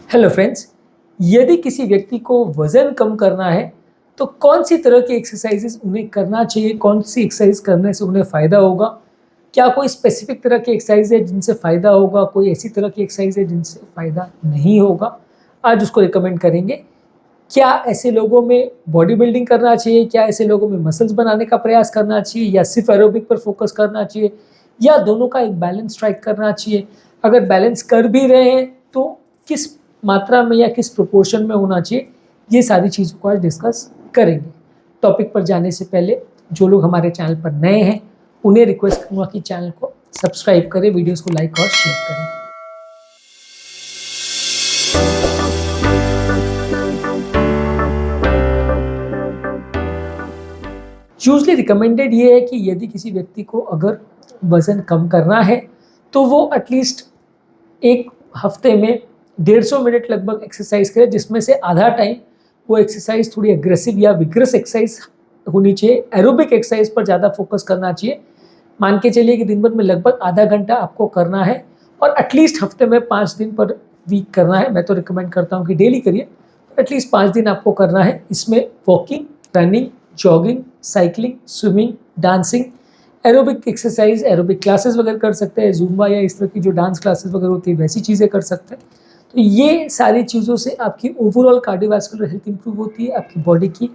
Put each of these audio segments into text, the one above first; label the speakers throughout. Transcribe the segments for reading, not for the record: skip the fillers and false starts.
Speaker 1: Hello friends, यदि किसी व्यक्ति को वज़न कम करना है, तो कौन-सी तरह की एक्सरसाइज़ेज़ उन्हें करना चाहिए? कौन-सी एक्सरसाइज़ करने से उन्हें फ़ायदा होगा? क्या कोई स्पेसिफ़िक तरह की एक्सरसाइज़ है जिनसे फ़ायदा होगा? कोई ऐसी तरह की एक्सरसाइज़ है जिनसे फ़ायदा नहीं होगा? आज उसको रिकमेंड करेंगे। क्या ऐसे लोगों में बॉडी बिल्डिंग करना चाहिए? क्या ऐसे लोगों में मसल्स बनाने का प्रयास करना चाहिए या सिर्फ़ एरोबिक पर फ़ोकस करना चाहिए या दोनों का एक बैलेंस स्ट्राइक करना चाहिए? अगर बैलेंस कर भी रहे हैं, तो किस मात्रा में या किस प्रोपोर्शन में होना चाहिए? ये सारी चीज़ों को आज डिस्कस करेंगे। टॉपिक पर जाने से पहले जो लोग हमारे चैनल पर नए हैं, उन्हें रिक्वेस्ट करूँगा कि चैनल को सब्सक्राइब करें, वीडियोज़ को लाइक और शेयर करें। यूजली रिकमेंडेड ये है कि यदि किसी व्यक्ति को अगर वज़न कम करना है, तो वो एटलीस्ट एक हफ्ते में 150 मिनट लगभग एक्सरसाइज करे, जिसमें से आधा टाइम वो एक्सरसाइज थोड़ी एग्रेसिव या विग्रस एक्सरसाइज होनी चाहिए। एरोबिक एक्सरसाइज पर ज़्यादा फोकस करना चाहिए। मान के चलिए कि दिन भर में लगभग आधा घंटा आपको करना है और एटलीस्ट हफ्ते में 5 दिन पर वीक करना है। मैं तो रिकमेंड करता हूँ कि डेली करिए, एटलीस्ट 5 दिन आपको करना है। इसमें walking, running, jogging, cycling, swimming, dancing, aerobic exercise, aerobic classes वगैरह कर सकते हैं, ज़ुम्बा या इस तरह की जो डांस क्लासेस वगैरह होती है वैसी चीज़ें कर सकते हैं। तो ये सारी चीज़ों से आपकी ओवरऑल कार्डियोवैस्कुलर हेल्थ इंप्रूव होती है, आपकी बॉडी की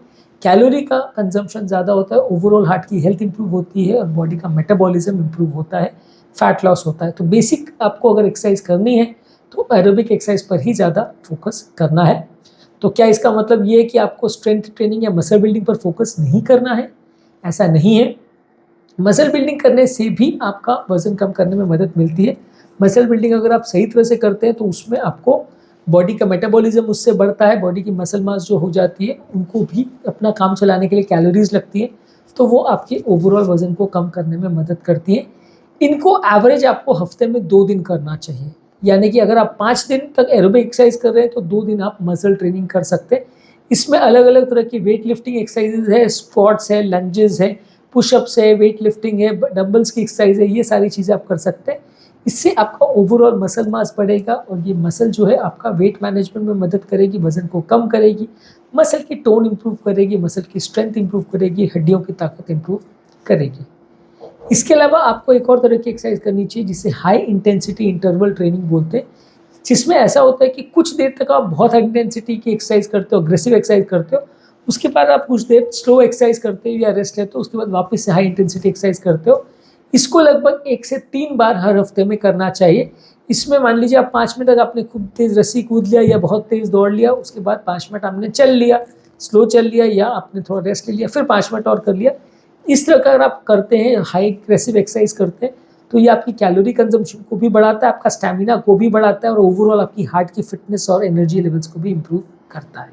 Speaker 1: कैलोरी का कंजम्पशन ज़्यादा होता है, ओवरऑल हार्ट की हेल्थ इंप्रूव होती है और बॉडी का मेटाबॉलिज्म इंप्रूव होता है, फैट लॉस होता है। तो बेसिक आपको अगर एक्सरसाइज करनी है तो एरोबिक एक्सरसाइज पर ही ज़्यादा फोकस करना है। तो क्या इसका मतलब ये है कि आपको स्ट्रेंथ ट्रेनिंग या मसल बिल्डिंग पर फोकस नहीं करना है? ऐसा नहीं है। मसल बिल्डिंग करने से भी आपका वज़न कम करने में मदद मिलती है। मसल बिल्डिंग अगर आप सही तरह से करते हैं तो उसमें आपको बॉडी का मेटाबॉलिज्म उससे बढ़ता है, बॉडी की मसल मास जो हो जाती है उनको भी अपना काम चलाने के लिए कैलोरीज लगती है, तो वो आपके ओवरऑल वज़न को कम करने में मदद करती है। इनको एवरेज आपको हफ्ते में 2 दिन करना चाहिए। यानी कि अगर आप 5 दिन तक एरोबिक एक्सरसाइज कर रहे हैं तो 2 दिन आप मसल ट्रेनिंग कर सकते हैं। इसमें अलग-अलग तरह की वेट लिफ्टिंग एक्सरसाइजेज़ है, स्क्वाट्स है, लंजेस है, पुशअप्स है, वेट लिफ्टिंग है, डंबल्स की एक्सरसाइज है, ये सारी चीज़ें आप कर सकते हैं। इससे आपका ओवरऑल मसल मास बढ़ेगा और ये मसल जो है आपका वेट मैनेजमेंट में मदद करेगी, वज़न को कम करेगी, मसल की टोन इंप्रूव करेगी, मसल की स्ट्रेंथ इंप्रूव करेगी, हड्डियों की ताकत इंप्रूव करेगी। इसके अलावा आपको एक और तरह की एक्सरसाइज करनी चाहिए जिसे हाई इंटेंसिटी इंटरवल ट्रेनिंग बोलते हैं, जिसमें ऐसा होता है कि कुछ देर तक आप बहुत हाई इंटेंसिटी की एक्सरसाइज करते हो, अग्रेसिव एक्सरसाइज करते हो, उसके बाद आप कुछ देर स्लो एक्सरसाइज करते हो या रेस्ट लेते हो, उसके बाद वापस से हाई इंटेंसिटी एक्सरसाइज करते हो। इसको लगभग 1 से 3 बार हर हफ्ते में करना चाहिए। इसमें मान लीजिए आप 5 मिनट तक आपने खूब तेज़ रस्सी कूद लिया या बहुत तेज़ दौड़ लिया, उसके बाद 5 मिनट आपने चल लिया, स्लो चल लिया या आपने थोड़ा रेस्ट ले लिया, फिर 5 मिनट और कर लिया। इस तरह का अगर आप करते हैं, हाई एग्रेसिव एक्सरसाइज करते हैं, तो ये आपकी कैलोरी कंजम्पशन को भी बढ़ाता है, आपका स्टैमिना को भी बढ़ाता है और ओवरऑल आपकी हार्ट की फिटनेस और एनर्जी लेवल्स को भी इम्प्रूव करता है।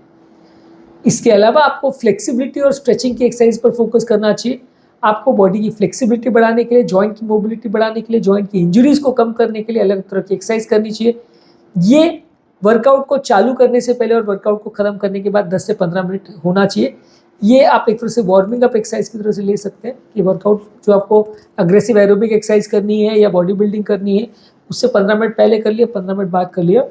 Speaker 1: इसके अलावा आपको फ्लेक्सिबिलिटी और स्ट्रेचिंग की एक्सरसाइज पर फोकस करना चाहिए। आपको बॉडी की फ्लेक्सिबिलिटी बढ़ाने के लिए, जॉइंट की मोबिलिटी बढ़ाने के लिए, जॉइंट की इंजरीज को कम करने के लिए अलग तरह की एक्सरसाइज करनी चाहिए। ये वर्कआउट को चालू करने से पहले और वर्कआउट को खत्म करने के बाद 10 से 15 मिनट होना चाहिए। ये आप एक तरह से वार्मिंग अप एक्सरसाइज की तरह से ले सकते हैं कि वर्कआउट जो आपको अग्रेसिव एरोबिक एक्सरसाइज करनी है या बॉडी बिल्डिंग करनी है, उससे 15 मिनट पहले कर लिया, 15 मिनट बाद कर लिया,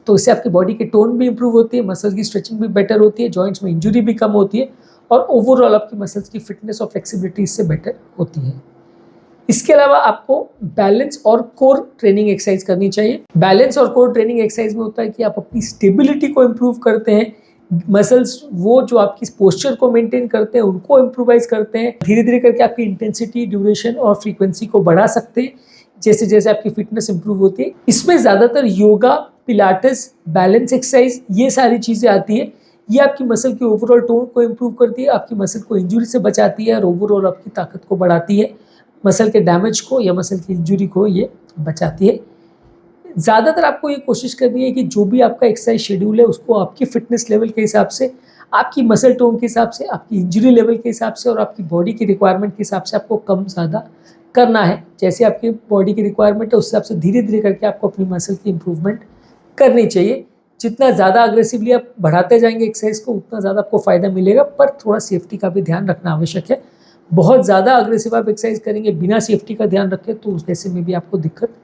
Speaker 1: तो इससे आपकी बॉडी की टोन भी इंप्रूव होती है, मसल्स की स्ट्रेचिंग भी बेटर होती है, जॉइंट्स में इंजरी भी कम होती है और ओवरऑल आपकी मसल्स की फिटनेस और फ्लेक्सिबिलिटी इससे बेटर होती है। इसके अलावा आपको बैलेंस और कोर ट्रेनिंग एक्सरसाइज करनी चाहिए। बैलेंस और कोर ट्रेनिंग एक्सरसाइज में होता है कि आप अपनी स्टेबिलिटी को इम्प्रूव करते हैं, मसल्स वो जो आपकी पोस्चर को मेंटेन करते हैं उनको इम्प्रोवाइज करते हैं, धीरे धीरे करके आपकी इंटेंसिटी, ड्यूरेशन और फ्रीक्वेंसी को बढ़ा सकते हैं जैसे जैसे आपकी फिटनेस इंप्रूव होती है। इसमें ज़्यादातर योगा, पिलाटेस, बैलेंस एक्सरसाइज, ये सारी चीज़ें आती है। ये आपकी मसल की ओवरऑल टोन को इम्प्रूव करती है, आपकी मसल को इंजरी से बचाती है और ओवरऑल आपकी ताकत को बढ़ाती है, मसल के डैमेज को या मसल की इंजरी को ये बचाती है। ज़्यादातर आपको ये कोशिश करनी है कि जो भी आपका एक्सरसाइज शेड्यूल है उसको आपकी फिटनेस लेवल के हिसाब से, आपकी मसल टोन के हिसाब से, आपकी इंजरी लेवल के हिसाब से और आपकी बॉडी की रिक्वायरमेंट के हिसाब से आपको कम ज़्यादा करना है। जैसे आपकी बॉडी की रिक्वायरमेंट है उस हिसाब से धीरे धीरे करके आपको अपनी मसल की इंप्रूवमेंट करनी चाहिए। जितना ज़्यादा अग्रेसिवली आप बढ़ाते जाएंगे एक्सरसाइज को उतना ज़्यादा आपको फ़ायदा मिलेगा, पर थोड़ा सेफ्टी का भी ध्यान रखना आवश्यक है। बहुत ज़्यादा अग्रेसिव आप एक्सरसाइज करेंगे बिना सेफ्टी का ध्यान रखें तो उस ऐसे में भी आपको दिक्कत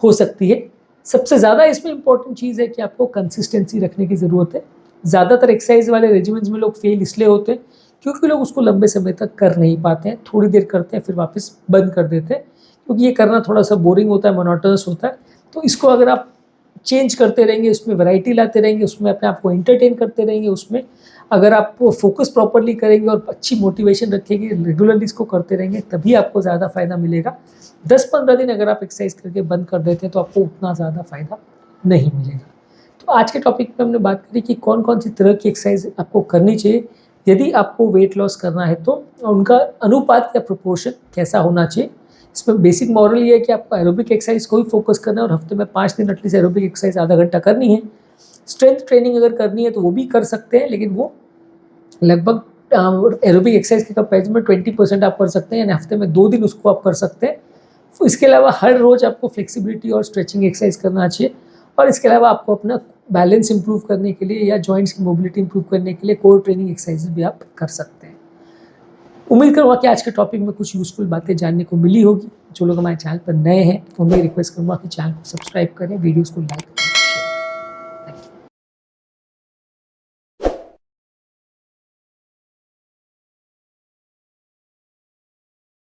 Speaker 1: हो सकती है। सबसे ज़्यादा इसमें इंपॉर्टेंट चीज़ है कि आपको कंसिस्टेंसी रखने की ज़रूरत है। ज़्यादातर एक्सरसाइज वाले रेजिमेंट्स में लोग फेल इसलिए होते हैं क्योंकि लोग उसको लंबे समय तक कर नहीं पाते हैं, थोड़ी देर करते हैं फिर वापस बंद कर देते हैं, क्योंकि ये करना थोड़ा सा बोरिंग होता है, मोनोटोनस होता है। तो इसको अगर आप चेंज करते रहेंगे, उसमें वैरायटी लाते रहेंगे, उसमें अपने आप को एंटरटेन करते रहेंगे, उसमें अगर आप फोकस प्रॉपरली करेंगे और अच्छी मोटिवेशन रखेंगे, रेगुलरली इसको करते रहेंगे, तभी आपको ज़्यादा फायदा मिलेगा। 10-15 दिन अगर आप एक्सरसाइज करके बंद कर देते हैं तो आपको उतना ज़्यादा फायदा नहीं मिलेगा। तो आज के टॉपिक पे हमने बात करी कि कौन कौन सी तरह की एक्सरसाइज आपको करनी चाहिए यदि आपको वेट लॉस करना है, तो उनका अनुपात या प्रोपोर्शन कैसा होना चाहिए। इसमें बेसिक मॉरल ये है कि आपको एरोबिक एक्सरसाइज को ही फोकस करना है और हफ्ते में 5 दिन एटलीस्ट एरोबिक एक्सरसाइज आधा घंटा करनी है। स्ट्रेंथ ट्रेनिंग अगर करनी है तो वो भी कर सकते हैं, लेकिन वो लगभग एरोबिक एक्सरसाइज के कंपेरिजन में 20% आप कर सकते हैं, यानी हफ्ते में 2 दिन उसको आप कर सकते हैं। तो इसके अलावा हर रोज़ आपको फ्लेक्सिबिलिटी और स्ट्रेचिंग एक्सरसाइज करना चाहिए, और इसके अलावा आपको अपना बैलेंस इंप्रूव करने के लिए या जॉइंट्स की मोबिलिटी इंप्रूव करने के लिए कोर ट्रेनिंग एक्सरसाइज भी आप कर सकते हैं। उम्मीद करूँगा कि आज के टॉपिक में कुछ यूजफुल बातें जानने को मिली होगी। जो लोग हमारे चैनल पर नए हैं उन्हें रिक्वेस्ट करूँगा कि चैनल को सब्सक्राइब करें, वीडियोज़ को लाइक करें।